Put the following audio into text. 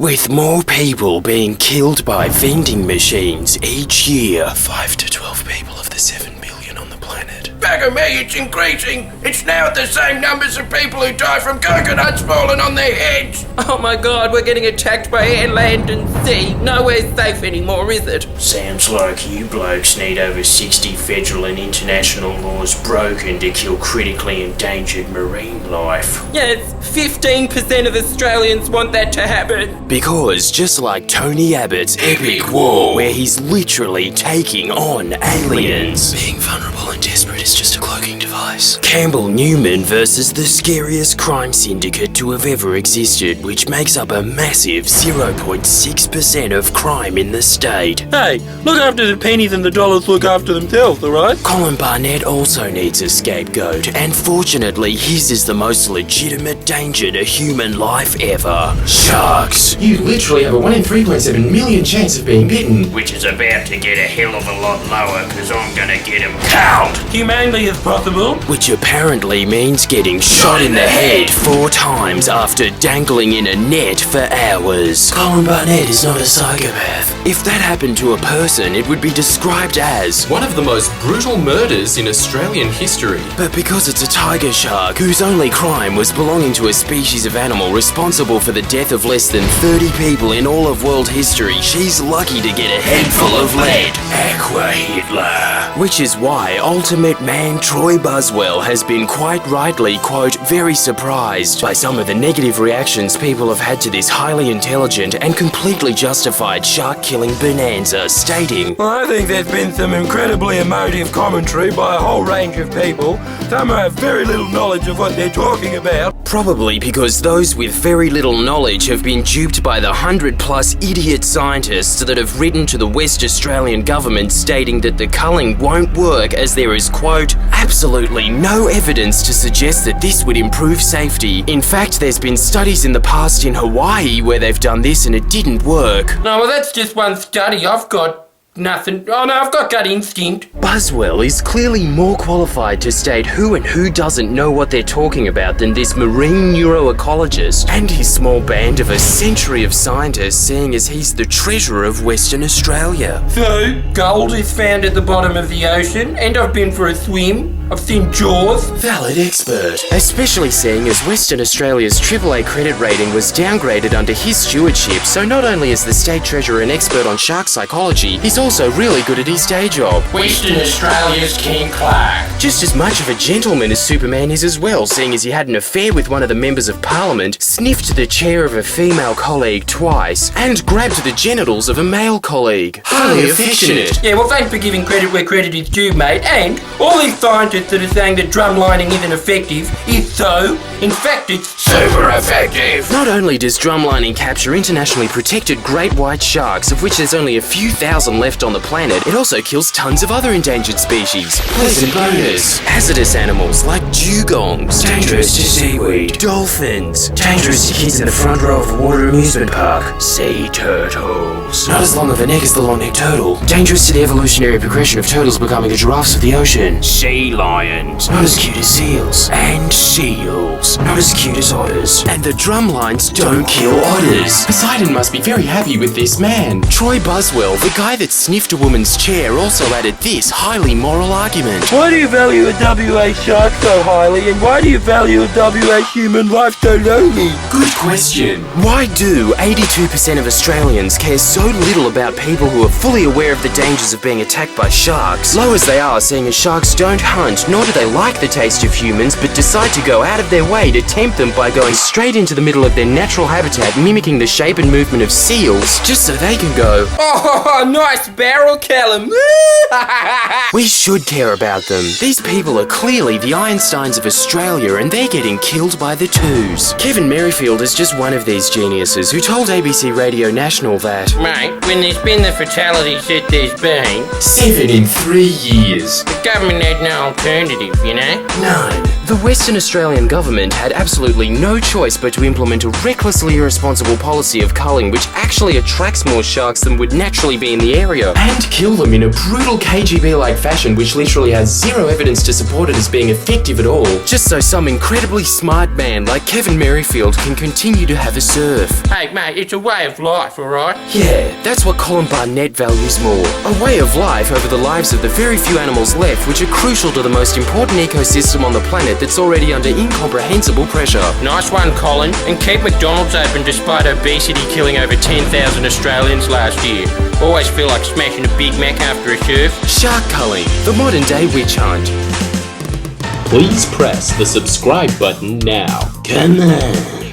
with more people being killed by vending machines each year. 5 to 12 people of the 7 billion on the planet. Bugger me, it's increasing. It's now the same numbers of people who die from coconuts falling on their heads. Oh my god, we're getting attacked by air, land and sea. Nowhere's safe anymore, is it? Sounds like you blokes need over 60 federal and international laws broken to kill critically endangered marine life. Yes, 15% of Australians want that to happen. Because just like Tony Abbott's epic war, where he's literally taking on aliens, being vulnerable and desperate is just a cloaking device. Campbell Newman versus the scariest crime syndicate to have ever existed, which makes up a massive 0.6% of crime in the state. Hey, look after the pennies and the dollars look after themselves, alright? Colin Barnett also needs a scapegoat, and fortunately his is the most legitimate danger to human life ever. Sharks. You literally have a 1 in 3.7 million chance of being bitten. Which is about to get a hell of a lot lower, because I'm gonna get him cowed. Humanely as possible. Which apparently means getting shot in the head 4 times after dangling in a net for hours. Colin Barnett is not a psychopath. If that happened to a person, it would be described as one of the most brutal murders in Australian history. But because it's a tiger shark whose only crime was belonging to a species of animal responsible for the death of less than 30 people in all of world history, she's lucky to get a head full of lead. Aqua Hitler. Which is why Ultimate Man Troy Buswell has been quite rightly, quote, very surprised by some of the negative reactions people have had to this highly intelligent and completely justified shark-killing bonanza, stating, Well, I think there's been some incredibly emotive commentary by a whole range of people. Some have very little knowledge of what they're talking about. Probably because those with very little knowledge have been duped by the 100+ idiot scientists that have written to the West Australian government stating that the culling won't work as there is, quote, absolutely no evidence to suggest that this would improve safety. In fact, there's been studies in the past in Hawaii where they've done this and it didn't work. No, well that's just one study. I've got nothing. Oh no, I've got gut instinct. Buswell is clearly more qualified to state who and who doesn't know what they're talking about than this marine neuroecologist and his small band of a century of scientists, seeing as he's the treasurer of Western Australia. So, gold is found at the bottom of the ocean, and I've been for a swim. I've seen Jaws. Valid expert. Especially seeing as Western Australia's AAA credit rating was downgraded under his stewardship, so not only is the state treasurer an expert on shark psychology, he's also really good at his day job. Western Australia's King Clark. Just as much of a gentleman as Superman is as well, seeing as he had an affair with one of the members of Parliament, sniffed the chair of a female colleague twice, and grabbed the genitals of a male colleague. Highly affectionate. Yeah, well thanks for giving credit where credit is due, mate. And all these scientists that are saying that drumlining isn't effective is so. In fact, it's super effective. Not only does drumlining capture internationally protected great white sharks, of which there's only a few thousand left on the planet, it also kills tons of other endangered species. Pleasant bonus. Hazardous animals like dugongs, dangerous to seaweed, dolphins, dangerous to kids in the front row of a water amusement park, sea turtles. Not as long of a neck as the long-necked turtle. Dangerous to the evolutionary progression of turtles becoming the giraffes of the ocean. Sea lions. Not as cute as seals. And seals. Not as cute as otters. And the drumlines don't kill otters. Poseidon must be very happy with this man. Troy Buswell, the guy that sniffed a woman's chair, also added this highly moral argument. Why do you value a WA shark so highly, and why do you value a WA human life so lowly? Good question. Why do 82% of Australians care so little about people who are fully aware of the dangers of being attacked by sharks? Low as they are, seeing as sharks don't hunt, nor do they like the taste of humans, but decide to go out of their way to tempt them by going straight into the middle of their natural habitat, mimicking the shape and movement of seals, just so they can go, oh, nice barrel, Callum. we should care about them. These people are clearly the Einsteins of Australia, and they're getting killed by the twos. Kevin Merrifield is just one of these geniuses who told ABC Radio National that, Mate, when there's been the fatalities that there's been, 7 in 3 years. the government had no alternative, you know? none. The Western Australian government had absolutely no choice but to implement a recklessly irresponsible policy of culling which actually attracts more sharks than would naturally be in the area. And kill them in a brutal KGB-like fashion which literally has zero evidence to support it as being effective at all. Just so some incredibly smart man like Kevin Merrifield can continue to have a surf. Hey, mate, it's a way of life, alright? Yeah, that's what Colin Barnett values more. A way of life over the lives of the very few animals left which are crucial to the most important ecosystem on the planet that's already under incomprehensible pressure. Nice one, Colin. And keep McDonald's open despite obesity killing over 10,000 Australians last year. Always feel like smashing a Big Mac after a surf. Shark culling, the modern day witch hunt. Please press the subscribe button now. Come on.